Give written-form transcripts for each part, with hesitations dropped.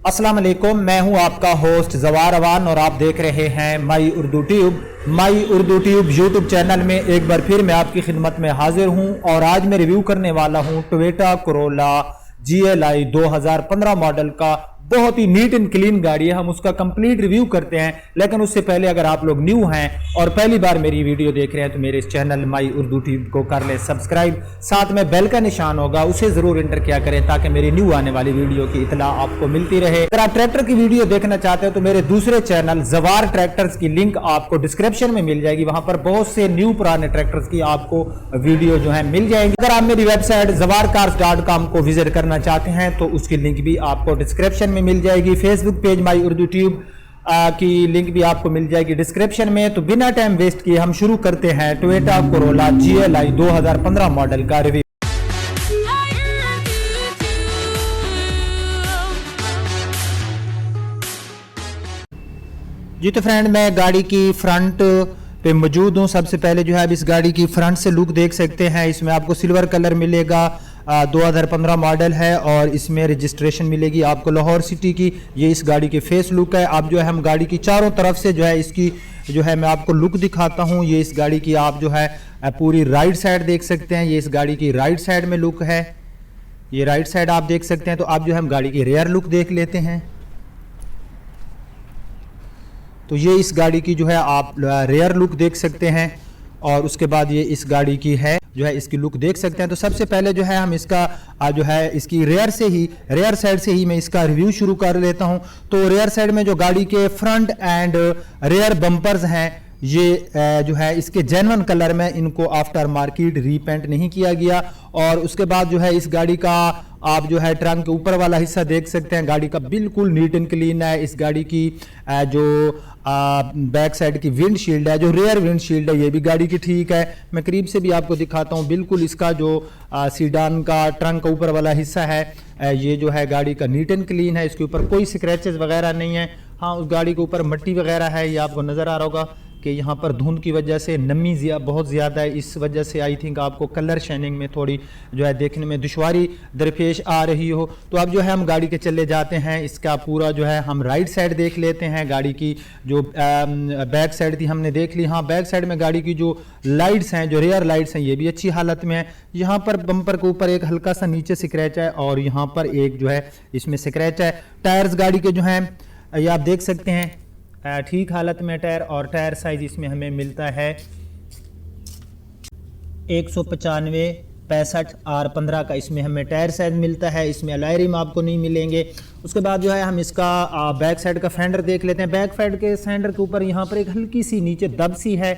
अस्सलाम वालेकुम, मैं हूं आपका होस्ट जवार अवान और आप देख रहे हैं माई उर्दू ट्यूब। माई उर्दू ट्यूब यूट्यूब चैनल में एक बार फिर मैं आपकी खिदमत में हाजिर हूं और आज मैं रिव्यू करने वाला हूं टोयोटा कोरोला GLI 2015 मॉडल का। बहुत ही नीट एंड क्लीन गाड़ी है, हम उसका कंप्लीट रिव्यू करते हैं। लेकिन उससे पहले अगर आप लोग न्यू हैं और पहली बार मेरी वीडियो देख रहे हैं तो मेरे इस चैनल माई उर्दू ट्यूब को कर ले सब्सक्राइब, साथ में बेल का निशान होगा उसे जरूर एंटर किया करें ताकि मेरी न्यू आने वाली वीडियो की इतला आपको मिलती रहे। अगर आप ट्रैक्टर की वीडियो देखना चाहते हो तो मेरे दूसरे चैनल जवार ट्रैक्टर्स की लिंक आपको डिस्क्रिप्शन में मिल जाएगी, वहां पर बहुत से न्यू पुराने ट्रैक्टर्स की आपको वीडियो जो है मिल जाएंगी। अगर आप मेरी वेबसाइट zawarcars.com को विजिट करना चाहते हैं तो उसकी लिंक भी आपको डिस्क्रिप्शन में मिल जाएगी। फेसबुक पेज माई उर्दू ट्यूब की लिंक भी आपको मिल जाएगी डिस्क्रिप्शन में। तो बिना टाइम वेस्ट किए हम शुरू करते हैं टोयोटा कोरोला GLI 2015 मॉडल का रिव्यू। जी तो फ्रेंड, मैं गाड़ी की फ्रंट पे मौजूद हूँ। सबसे पहले जो है अब इस गाड़ी की फ्रंट से लुक देख सकते हैं। इसमें आपको सिल्वर कलर मिलेगा, 2015 मॉडल है और इसमें रजिस्ट्रेशन मिलेगी आपको लाहौर सिटी की। ये इस गाड़ी की फेस लुक है। अब जो है हम गाड़ी की चारों तरफ से जो है इसकी जो है मैं आपको लुक दिखाता हूँ। ये इस गाड़ी की आप जो है पूरी राइट साइड देख सकते हैं। ये इस गाड़ी की राइट साइड में लुक है, ये राइट साइड आप देख सकते हैं। तो अब जो है हम गाड़ी की रेयर लुक देख लेते हैं। तो ये इस गाड़ी की जो है आप रेयर लुक देख सकते हैं और उसके बाद ये इस गाड़ी की है जो है इसकी लुक देख सकते हैं। तो सबसे पहले जो है हम इसका जो है इसकी रेयर साइड से ही मैं इसका रिव्यू शुरू कर लेता हूं। तो रेयर साइड में जो गाड़ी के फ्रंट एंड रेयर बम्पर्स हैं ये जो है इसके जेन्युइन कलर में, इनको आफ्टर मार्केट रीपेंट नहीं किया गया। और उसके बाद जो है इस गाड़ी का आप जो है ट्रंक के ऊपर वाला हिस्सा देख सकते हैं, गाड़ी का बिल्कुल नीट एंड क्लीन है। इस गाड़ी की जो बैक साइड की विंडशील्ड है, जो रेयर विंडशील्ड है, ये भी गाड़ी की ठीक है। मैं करीब से भी आपको दिखाता हूँ। बिल्कुल इसका जो सीडान का ट्रंक का ऊपर वाला हिस्सा है ये जो है गाड़ी का नीट एंड क्लीन है। इसके ऊपर कोई स्क्रैचेस वगैरह नहीं है। हाँ, उस गाड़ी के ऊपर मट्टी वगैरह है, ये आपको नज़र आ रहा होगा कि यहाँ पर धुंध की वजह से नमी बहुत ज़्यादा है। इस वजह से आई थिंक आपको कलर शाइनिंग में थोड़ी जो है देखने में दुश्वारी दरपेश आ रही हो। तो अब जो है हम गाड़ी के चले जाते हैं। इसका पूरा जो है हम राइट साइड देख लेते हैं। गाड़ी की जो बैक साइड थी हमने देख ली। हाँ, बैक साइड में गाड़ी की जो लाइट्स हैं, जो रेयर लाइट्स हैं, ये भी अच्छी हालत में है। यहाँ पर बम्पर के ऊपर एक हल्का सा नीचे स्क्रैच है और यहाँ पर एक जो है इसमें स्क्रैच है। टायर्स गाड़ी के जो हैं ये आप देख सकते हैं ठीक हालत में टायर, और टायर साइज इसमें हमें मिलता है 195 65 R15 का इसमें हमें टायर साइज मिलता है। इसमें अलॉय रिम आपको नहीं मिलेंगे। उसके बाद जो है हम इसका बैक साइड का फेंडर देख लेते हैं। बैक साइड के फेंडर के ऊपर यहाँ पर एक हल्की सी नीचे दब सी है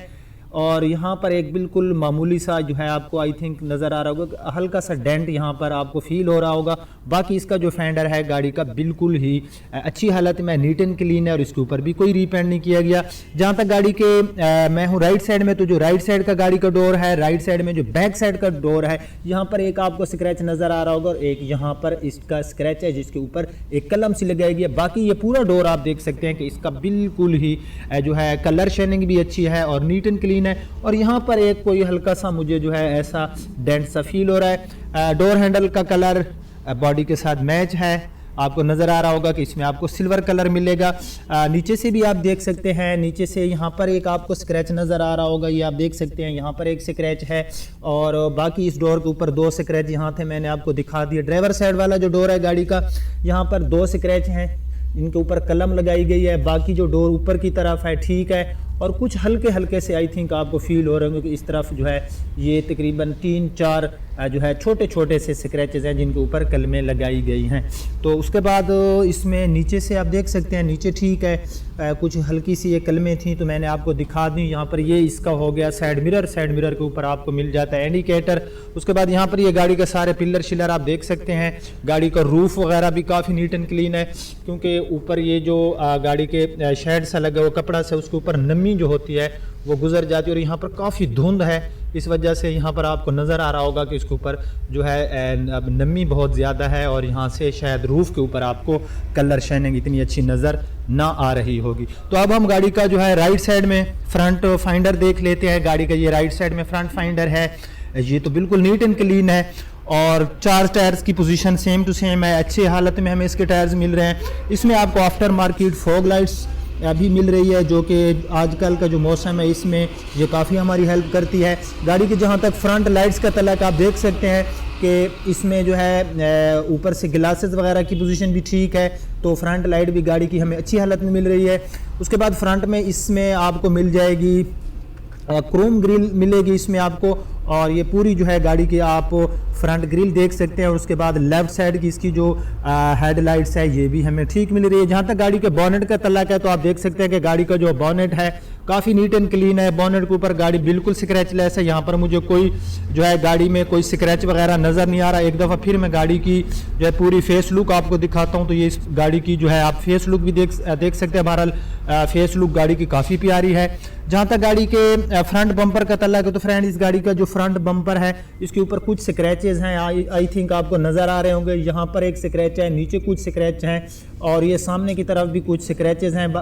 और यहाँ पर एक बिल्कुल मामूली सा जो है आपको आई थिंक नज़र आ रहा होगा, हल्का सा डेंट यहाँ पर आपको फील हो रहा होगा। बाकी इसका जो फेंडर है गाड़ी का बिल्कुल ही अच्छी हालत में, नीट एंड क्लीन है और इसके ऊपर भी कोई रीपेंट नहीं किया गया। जहाँ तक गाड़ी के मैं हूँ राइट साइड में, तो जो राइट साइड का गाड़ी का डोर है, राइट साइड में जो बैक साइड का डोर है, यहाँ पर एक आपको स्क्रैच नज़र आ रहा होगा और एक यहाँ पर इसका स्क्रैच है जिसके ऊपर एक कलम सी लगाई गई है। बाकी ये पूरा डोर आप देख सकते हैं कि इसका बिल्कुल ही जो है कलर शेडिंग भी अच्छी है और नीट एंड क्लीन है। और यहाँ पर एक कोई हल्का सा मुझे जो है ऐसा डेंट सा फील हो रहा है। डोर हैंडल का कलर बॉडी के साथ मैच है। आपको नज़र आ रहा होगा कि इसमें आपको सिल्वर कलर मिलेगा। नीचे से भी आप देख सकते हैं, नीचे से यहाँ पर एक आपको स्क्रैच नज़र आ रहा होगा, ये आप देख सकते हैं। यहाँ पर एक स्क्रैच है और बाकी इस डोर के ऊपर 2 स्क्रैच यहाँ थे, मैंने आपको दिखा दिया। ड्राइवर साइड वाला जो डोर है गाड़ी का, यहाँ पर 2 स्क्रैच हैं, इनके ऊपर कलम लगाई गई है। बाकी जो डोर ऊपर की तरफ है ठीक है और कुछ हल्के हल्के से आई थिंक आपको फील हो रहे होंगे कि इस तरफ जो है ये तकरीबन 3-4 जो है छोटे छोटे से स्क्रैचेस हैं जिनके ऊपर कलमें लगाई गई हैं। तो उसके बाद इसमें नीचे से आप देख सकते हैं, नीचे ठीक है, कुछ हल्की सी ये कलमें थी तो मैंने आपको दिखा दी। यहाँ पर ये इसका हो गया साइड मिरर के ऊपर आपको मिल जाता है इंडिकेटर। उसके बाद यहाँ पर ये गाड़ी का सारे पिलर शिलर आप देख सकते हैं। गाड़ी का रूफ वगैरह भी काफ़ी नीट एंड क्लीन है क्योंकि ऊपर ये जो गाड़ी के शेड सा लगा वो कपड़ा से उसके ऊपर नमी जो होती है वो गुजर जाती है। और यहाँ पर काफ़ी धुंध है, इस वजह से यहाँ पर आपको नज़र आ रहा होगा कि इसके ऊपर जो है अब नमी बहुत ज़्यादा है और यहाँ से शायद रूफ़ के ऊपर आपको कलर शाइनिंग इतनी अच्छी नज़र ना आ रही होगी। तो अब हम गाड़ी का जो है राइट साइड में फ्रंट फाइंडर देख लेते हैं। गाड़ी का ये राइट साइड में फ्रंट फाइंडर है, ये तो बिल्कुल नीट एंड क्लीन है और 4 टायर्स की पोजीशन सेम टू सेम है, अच्छे हालत में हमें इसके टायर्स मिल रहे हैं। इसमें आपको आफ्टर मार्केट फॉग लाइट्स अभी मिल रही है, जो कि आजकल का जो मौसम है इसमें ये काफ़ी हमारी हेल्प करती है। गाड़ी के जहाँ तक फ्रंट लाइट्स का तलक, आप देख सकते हैं कि इसमें जो है ऊपर से ग्लासेस वगैरह की पोजीशन भी ठीक है, तो फ्रंट लाइट भी गाड़ी की हमें अच्छी हालत में मिल रही है। उसके बाद फ्रंट में इसमें आपको मिल जाएगी क्रोम ग्रिल मिलेगी इसमें आपको, और ये पूरी जो है गाड़ी की आप फ्रंट ग्रिल देख सकते हैं। और उसके बाद लेफ्ट साइड की इसकी जो हेडलाइट्स है ये भी हमें ठीक मिल रही है। जहाँ तक गाड़ी के बॉनेट का तल्लक है तो आप देख सकते हैं कि गाड़ी का जो बॉनेट है काफ़ी नीट एंड क्लीन है। बॉनेट के ऊपर गाड़ी बिल्कुल स्क्रैचलेस है, यहाँ पर मुझे कोई जो है गाड़ी में कोई स्क्रैच वगैरह नज़र नहीं आ रहा। एक दफ़ा फिर मैं गाड़ी की जो है पूरी फेस लुक आपको दिखाता हूँ, तो ये इस गाड़ी की जो है आप फेस लुक भी देख सकते हैं। बहरहाल फेस लुक गाड़ी की काफ़ी प्यारी है। जहाँ तक गाड़ी के फ्रंट बम्पर का तल्लक है तो फ्रेंड इस गाड़ी का जो फ्रंट बम्पर है इसके ऊपर कुछ स्क्रैचेस हैं, आई थिंक आपको नज़र आ रहे होंगे। यहाँ पर एक स्क्रैच है, नीचे कुछ स्क्रैच हैं, और ये सामने की तरफ भी कुछ स्क्रैचेस हैं।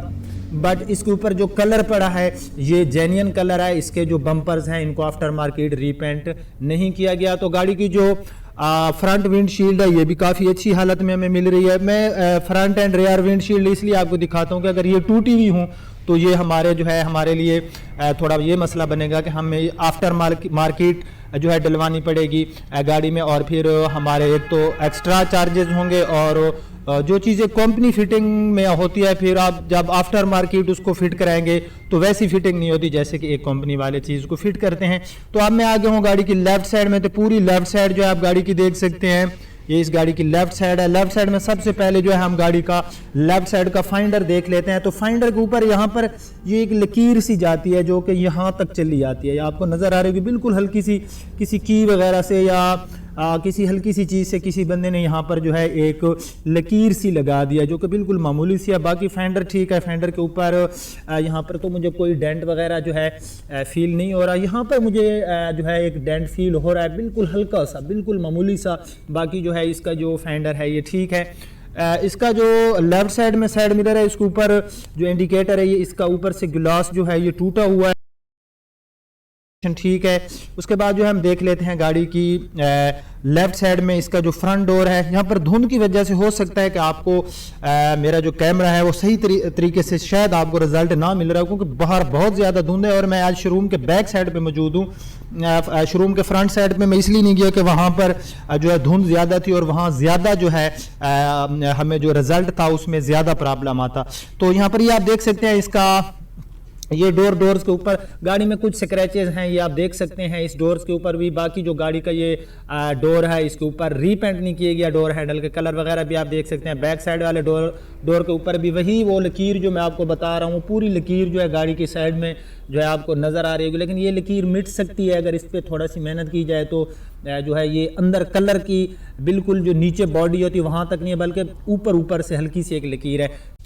बट इसके ऊपर जो कलर पड़ा है ये जेन्युइन कलर है। इसके जो बम्पर्स हैं इनको आफ्टर मार्केट रीपेंट नहीं किया गया। तो गाड़ी की जो फ्रंट विंडशील्ड है ये भी काफ़ी अच्छी हालत में हमें मिल रही है। मैं फ्रंट एंड रेयर विंडशील्ड इसलिए आपको दिखाता हूँ कि अगर ये टूटी हुई हूँ तो ये हमारे जो है हमारे लिए थोड़ा ये मसला बनेगा कि हमें आफ्टर मार्केट जो है डलवानी पड़ेगी गाड़ी में, और फिर हमारे एक तो एक्स्ट्रा चार्जेस होंगे, और जो चीज़ें कंपनी फिटिंग में होती है फिर आप जब आफ्टर मार्केट उसको फिट कराएंगे तो वैसी फिटिंग नहीं होती जैसे कि एक कंपनी वाले चीज़ को फिट करते हैं। तो अब मैं आगे हूँ गाड़ी की लेफ्ट साइड में, तो पूरी लेफ्ट साइड जो है आप गाड़ी की देख सकते हैं, ये इस गाड़ी की लेफ्ट साइड है। लेफ्ट साइड में सबसे पहले जो है हम गाड़ी का लेफ्ट साइड का फाइंडर देख लेते हैं। तो फाइंडर के ऊपर यहाँ पर ये एक लकीर सी जाती है जो कि यहाँ तक चली जाती है, ये आपको नज़र आ रही है, बिल्कुल हल्की सी किसी की वगैरह से या किसी हल्की सी चीज़ से किसी बंदे ने यहाँ पर जो है एक लकीर सी लगा दिया जो कि बिल्कुल मामूली सी है। बाकी फेंडर ठीक है, फेंडर के ऊपर यहाँ पर तो मुझे कोई डेंट वगैरह जो है फील नहीं हो रहा। यहाँ पर मुझे जो है एक डेंट फील हो रहा है, बिल्कुल हल्का सा, बिल्कुल मामूली सा। बाकी जो है इसका जो फेंडर है ये ठीक है। इसका जो लेफ्ट साइड में साइड मिरर है इसके ऊपर जो इंडिकेटर है ये इसका ऊपर से ग्लास जो है ये टूटा हुआ है, ठीक है। उसके बाद जो है हम देख लेते हैं गाड़ी की लेफ्ट साइड में इसका जो फ्रंट डोर है, यहाँ पर धुंध की वजह से हो सकता है कि आपको मेरा जो कैमरा है वो सही तरीके से शायद आपको रिजल्ट ना मिल रहा है, क्योंकि बाहर बहुत ज़्यादा धुंध है। और मैं आज शोरूम के बैक साइड पे मौजूद हूँ। शोरूम के फ्रंट साइड पे मैं इसलिए नहीं गया कि वहाँ पर जो है धुंध ज़्यादा थी और वहाँ ज़्यादा जो है हमें जो रिजल्ट था उसमें ज़्यादा प्रॉब्लम आता। तो यहाँ पर ये आप देख सकते हैं इसका ये डोर्स के ऊपर गाड़ी में कुछ स्क्रैचेस हैं, ये आप देख सकते हैं इस डोर्स के ऊपर भी। बाकी जो गाड़ी का ये डोर है इसके ऊपर रीपेंट नहीं किया गया, डोर हैंडल के कलर वगैरह भी आप देख सकते हैं। बैक साइड वाले डोर के ऊपर भी वही वो लकीर जो मैं आपको बता रहा हूँ, पूरी लकीर जो है गाड़ी की साइड में जो है आपको नज़र आ रही होगी। लेकिन ये लकीर मिट सकती है अगर इस पर थोड़ा सी मेहनत की जाए तो जो है ये अंदर कलर की बिल्कुल जो नीचे बॉडी होती है वहाँ तक नहीं है, बल्कि ऊपर से हल्की सी एक लकीर है।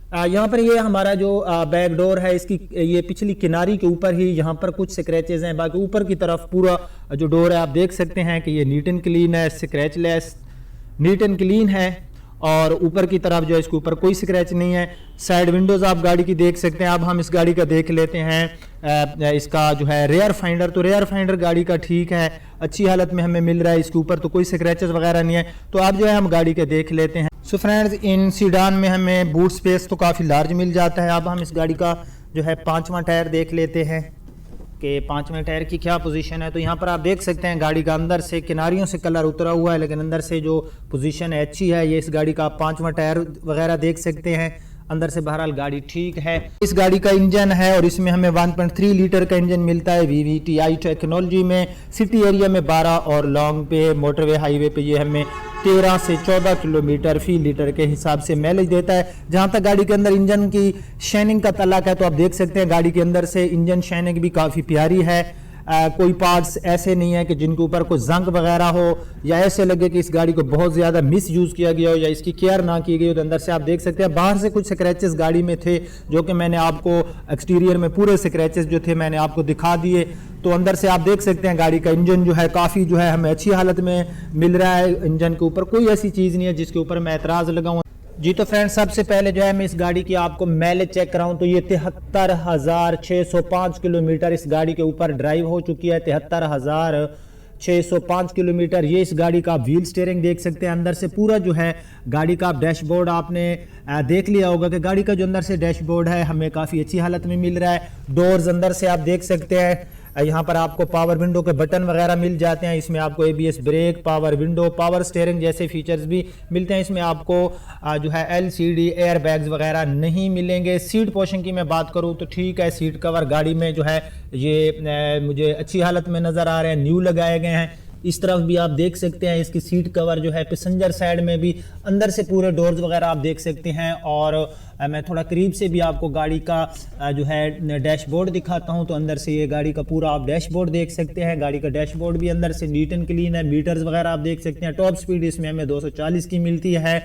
यहाँ पर ये हमारा जो बैक डोर है इसकी ये पिछली किनारी के ऊपर ही यहाँ पर कुछ स्क्रैचेस हैं। बाकी ऊपर की तरफ पूरा जो डोर है आप देख सकते हैं कि ये नीट एंड क्लीन है, स्क्रैचलेस नीट एंड क्लीन है। और ऊपर की तरफ जो है इसके ऊपर कोई स्क्रैच नहीं है। साइड विंडोज़ आप गाड़ी की देख सकते हैं। अब हम इस गाड़ी का देख लेते हैं इसका जो है रेयर फाइंडर। तो रेयर फाइंडर गाड़ी का ठीक है, अच्छी हालत में हमें मिल रहा है, इसके ऊपर तो कोई स्क्रैचेस वगैरह नहीं है। तो अब जो है हम गाड़ी के देख लेते हैं। सो फ्रेंड्स, इन सीडान में हमें बूट स्पेस तो काफ़ी लार्ज मिल जाता है। अब हम इस गाड़ी का जो है 5वां टायर देख लेते हैं कि 5वें टायर की क्या पोजीशन है। तो यहाँ पर आप देख सकते हैं गाड़ी का अंदर से किनारियों से कलर उतरा हुआ है, लेकिन अंदर से जो पोजीशन है अच्छी है। ये इस गाड़ी का आप 5वां टायर वगैरह देख सकते हैं। अंदर से बहरहाल गाड़ी ठीक है। इस गाड़ी का इंजन है और इसमें हमें 1.3 लीटर का इंजन मिलता है VVTi टेक्नोलॉजी में। सिटी एरिया में 12 और लॉन्ग पे मोटरवे हाईवे पे ये हमें 13 से 14 किलोमीटर फी लीटर के हिसाब से माइलेज देता है। जहाँ तक गाड़ी के अंदर इंजन की शाइनिंग का तल्लक है तो आप देख सकते हैं गाड़ी के अंदर से इंजन शाइनिंग भी काफ़ी प्यारी है। कोई पार्ट्स ऐसे नहीं है कि जिनके ऊपर कोई जंग वगैरह हो या ऐसे लगे कि इस गाड़ी को बहुत ज़्यादा मिस यूज़ किया गया हो या इसकी केयर ना की गई हो। तो अंदर से आप देख सकते हैं बाहर से कुछ स्क्रैचेस गाड़ी में थे जो कि मैंने आपको एक्सटीरियर में पूरे स्क्रैचेस जो थे मैंने आपको दिखा दिए। तो अंदर से आप देख सकते हैं गाड़ी का इंजन जो है काफ़ी जो है हमें अच्छी हालत में मिल रहा है। इंजन के ऊपर कोई ऐसी चीज़ नहीं है जिसके ऊपर मैं एतराज़ लगाऊँ जी। तो फ्रेंड्स, सबसे पहले जो है मैं इस गाड़ी की आपको माइलेज चेक कराऊं तो ये 73,605 किलोमीटर इस गाड़ी के ऊपर ड्राइव हो चुकी है। 73,000 605 किलोमीटर। ये इस गाड़ी का व्हील स्टीयरिंग देख सकते हैं। अंदर से पूरा जो है गाड़ी का डैशबोर्ड आपने देख लिया होगा कि गाड़ी का जो अंदर से डैशबोर्ड है हमें काफ़ी अच्छी हालत में मिल रहा है। डोर्स अंदर से आप देख सकते हैं। यहाँ पर आपको पावर विंडो के बटन वगैरह मिल जाते हैं। इसमें आपको ABS brake, power window, power steering जैसे फीचर्स भी मिलते हैं। इसमें आपको जो है एलसीडी एयर बैग्स वगैरह नहीं मिलेंगे। सीट पोर्शन की मैं बात करूँ तो ठीक है, सीट कवर गाड़ी में जो है ये मुझे अच्छी हालत में नज़र आ रहे हैं, न्यू लगाए गए हैं। इस तरफ भी आप देख सकते हैं इसकी सीट कवर जो है पैसेंजर साइड में भी अंदर से पूरे डोर्स वगैरह आप देख सकते हैं। और मैं थोड़ा करीब से भी आपको गाड़ी का जो है डैशबोर्ड दिखाता हूं, तो अंदर से ये गाड़ी का पूरा आप डैशबोर्ड देख सकते हैं। गाड़ी का डैशबोर्ड भी अंदर से नीट एंड क्लीन है। मीटर्स वगैरह आप देख सकते हैं। टॉप स्पीड इसमें हमें 240 की मिलती है।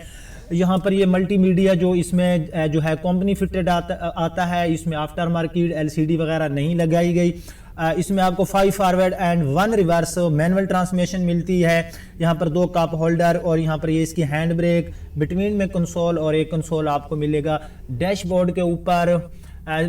यहाँ पर ये मल्टीमीडिया जो इसमें जो है कंपनी फिटेड आता है, इसमें आफ्टर मार्केट एलसीडी वगैरह नहीं लगाई गई। इसमें आपको 5 forward and 1 reverse manual transmission मिलती है। यहाँ पर 2 कप होल्डर और यहाँ पर ये इसकी हैंड ब्रेक, बिटवीन में कंसोल और एक कंसोल आपको मिलेगा। डैशबोर्ड के ऊपर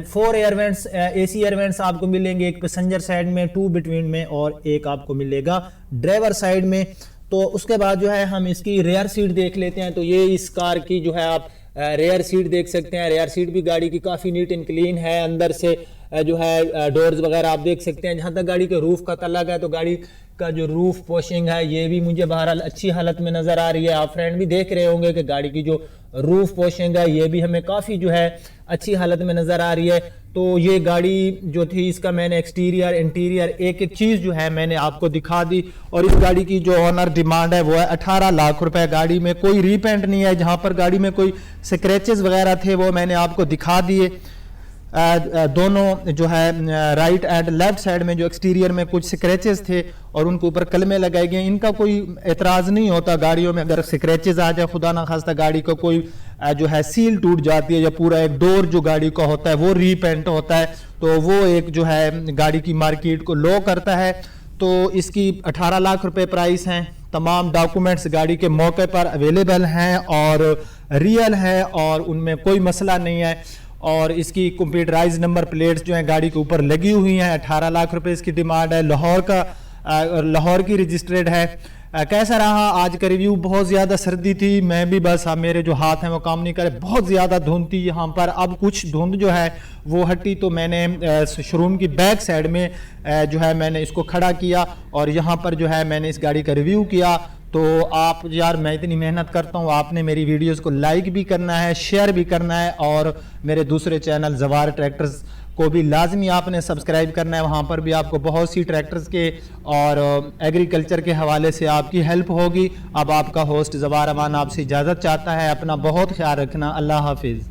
4 air vents, AC air vents आपको मिलेंगे, एक पैसेंजर साइड में, 2 बिटवीन में और एक आपको मिलेगा ड्राइवर साइड में। तो उसके बाद जो है हम इसकी रेयर सीट देख लेते हैं। तो ये इस कार की जो है आप रेयर सीट देख सकते हैं। रेयर सीट भी गाड़ी की काफ़ी नीट एंड क्लीन है। अंदर से जो है डोर्स वगैरह आप देख सकते हैं। जहाँ तक गाड़ी के रूफ का तल्लक है तो गाड़ी का जो रूफ पोशिंग है ये भी मुझे बहरहाल अच्छी हालत में नज़र आ रही है। आप फ्रेंड भी देख रहे होंगे कि गाड़ी की जो रूफ पोशिंग है ये भी हमें काफ़ी जो है अच्छी हालत में नज़र आ रही है। तो ये गाड़ी जो थी इसका मैंने एक्सटीरियर इंटीरियर एक एक चीज़ जो है मैंने आपको दिखा दी। और इस गाड़ी की जो ऑनर डिमांड है वो है 18 लाख रुपए। गाड़ी में कोई रीपेंट नहीं है। जहाँ पर गाड़ी में कोई स्क्रैचेस वगैरह थे वो मैंने आपको दिखा दिए। दोनों जो है राइट एंड लेफ्ट साइड में जो एक्सटीरियर में कुछ स्क्रैचेस थे और उनके ऊपर कलमे लगाए गए। इनका कोई एतराज़ नहीं होता गाड़ियों में अगर स्क्रैचेस आ जाए, खुदा ना खास्ता गाड़ी का कोई जो है सील टूट जाती है या पूरा एक डोर जो गाड़ी का होता है वो रीपेंट होता है, तो वो एक जो है गाड़ी की मार्केट को लो करता है। तो इसकी 18 लाख रुपए प्राइस हैं। तमाम डॉक्यूमेंट्स गाड़ी के मौके पर अवेलेबल हैं और रियल हैं और उनमें कोई मसला नहीं है। और इसकी कंप्यूटराइज नंबर प्लेट्स जो हैं गाड़ी के ऊपर लगी हुई हैं। 18 लाख रुपए इसकी डिमांड है। लाहौर की रजिस्टर्ड है। कैसा रहा आज का रिव्यू? बहुत ज़्यादा सर्दी थी, मैं भी बस मेरे जो हाथ हैं वो काम नहीं करे, बहुत ज़्यादा धुंध थी यहाँ पर। अब कुछ धुंध जो है वो हटी तो मैंने शोरूम की बैक साइड में जो है मैंने इसको खड़ा किया और यहाँ पर जो है मैंने इस गाड़ी का रिव्यू किया। तो आप यार, मैं इतनी मेहनत करता हूँ, आपने मेरी वीडियोस को लाइक भी करना है, शेयर भी करना है और मेरे दूसरे चैनल जवार ट्रैक्टर्स को भी लाजमी आपने सब्सक्राइब करना है। वहाँ पर भी आपको बहुत सी ट्रैक्टर्स के और एग्रीकल्चर के हवाले से आपकी हेल्प होगी। अब आपका होस्ट जवार अमान आपसे इजाज़त चाहता है। अपना बहुत ख्याल रखना। अल्लाह हाफिज़।